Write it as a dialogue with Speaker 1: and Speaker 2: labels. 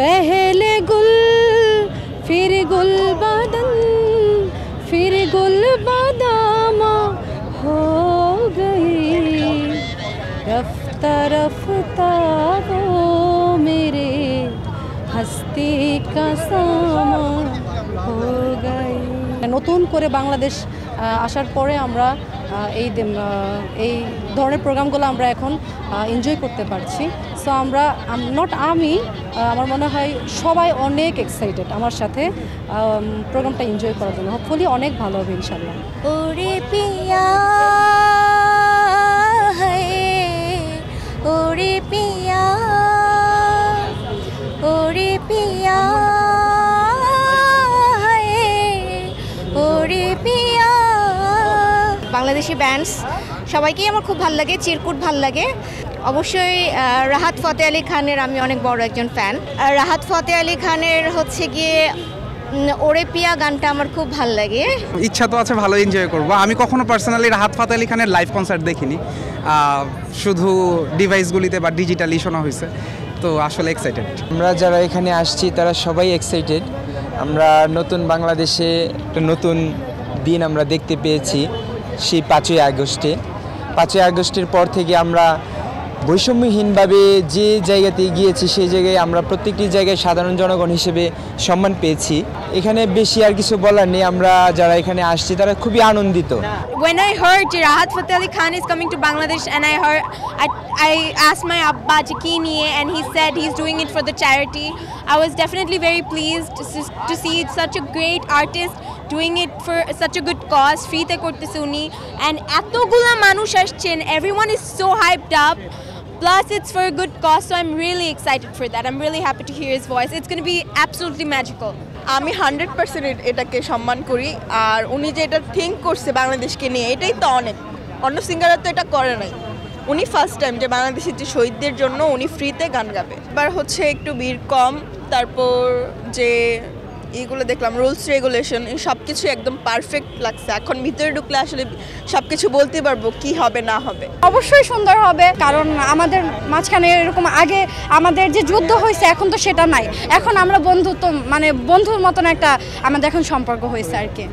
Speaker 1: पहले गुल फिर गुल बदन फिर गुल बादामा हो गई रफ्ता रफ्ता वो मेरे हस्ती का सामा हो गई। নতুন করে বাংলাদেশ আসার পরে আমরা এই ধরনের প্রোগ্রামগুলো আমরা এখন এনজয় করতে পারছি। সো আমরা আমার মনে হয় সবাই অনেক এক্সাইটেড আমার সাথে প্রোগ্রামটা এনজয় করার জন্য। হোপফুলি অনেক ভালো হবে ইনশাল্লাহ।
Speaker 2: ওরে পিয়া ওরে পিয়া ওরে পিয়া ওরে পিয়া। বাংলাদেশি ব্যান্ডস সবাইকেই আমার খুব ভালো লাগে, চিরকুট ভালো লাগে। অবশ্যই রাহাত ফতেহ আলী খানের আমি অনেক বড় একজন ফ্যান। রাহাত ফতেহ আলী খানের হচ্ছে গিয়ে ওরে পিয়া গানটা আমার খুব ভালো লাগে।
Speaker 3: ইচ্ছা তো আছে ভালো এনজয় করব। আমি কখনো পার্সোনালি রাহাত ফতেহ আলী খানের লাইভ কনসার্ট দেখিনি, শুধু ডিভাইসগুলিতে বা ডিজিটালি শোনা হয়েছে। তো আসলে এক্সাইটেড।
Speaker 4: আমরা যারা এখানে আসছি তারা সবাই এক্সাইটেড। আমরা নতুন বাংলাদেশে একটা নতুন দিন আমরা দেখতে পেয়েছি সেই 5ই আগস্টে। 5ই আগস্টের পর থেকে আমরা বৈষম্যহীনভাবে যে জায়গাতে গিয়েছি সেই জায়গায় আমরা প্রত্যেকটি জায়গায় সাধারণ জনগণ হিসেবে সম্মান পেয়েছি। এখানে বেশি আর কিছু বলার নেই, আমরা যারা এখানে আসছি তারা খুবই আনন্দিত।
Speaker 2: When I heard Rahat Fateh Ali Khan is coming to Bangladesh and I asked my Abba ki niye and he said he's doing it for the charity, I was definitely very pleased to see such a great artist doing it for such a good cause. Free te korteche uni and etogula manush aschen, everyone is so hyped up. Plus it's for a good cause, so I'm really excited for that. I'm really happy to hear his voice. It's going to be absolutely magical.
Speaker 5: আমি 100% এটাকে সম্মান করি। আর উনি যে এটা think করছে বাংলাদেশকে নিয়ে, এটাই তো অনেক। অন্য সিঙ্গাররা তো এটা করে নাই। উনি ফার্স্ট টাইম যে বাংলাদেশের যে শহীদদের জন্য উনি ফ্রিতে গান গাবে। এবার হচ্ছে একটু ভিড় কম, তারপর যে এইগুলো দেখলাম রুলস রেগুলেশন, এই সব কিছু একদম পারফেক্ট লাগছে। এখন ভিতরে ঢুকলে আসলে সব কিছু বলতে পারবো কি হবে না হবে।
Speaker 1: অবশ্যই সুন্দর হবে, কারণ আমাদের মাঝখানে এরকম আগে আমাদের যে যুদ্ধ হয়েছে এখন তো সেটা নাই। এখন আমরা বন্ধুর মতন একটা আমাদের এখন সম্পর্ক হয়েছে আর কি।